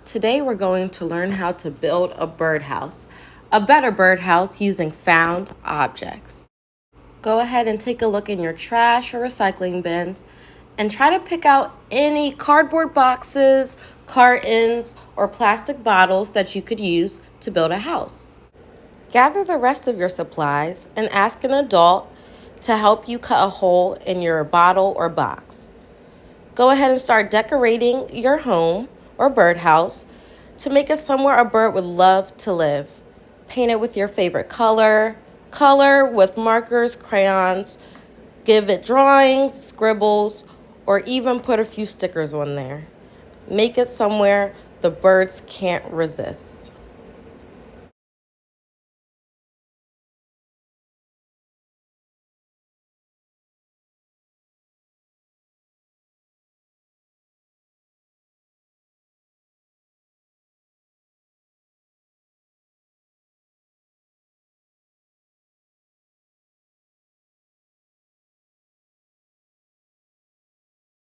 Today we're going to learn how to build a birdhouse, a better birdhouse using found objects. Go ahead and take a look in your trash or recycling bins and try to pick out any cardboard boxes, cartons, or plastic bottles that you could use to build a house. Gather the rest of your supplies and ask an adult to help you cut a hole in your bottle or box. Go ahead and start decorating your home or birdhouse to make it somewhere a bird would love to live. Paint it with your favorite color, color with markers, crayons, give it drawings, scribbles, or even put a few stickers on there. Make it somewhere the birds can't resist.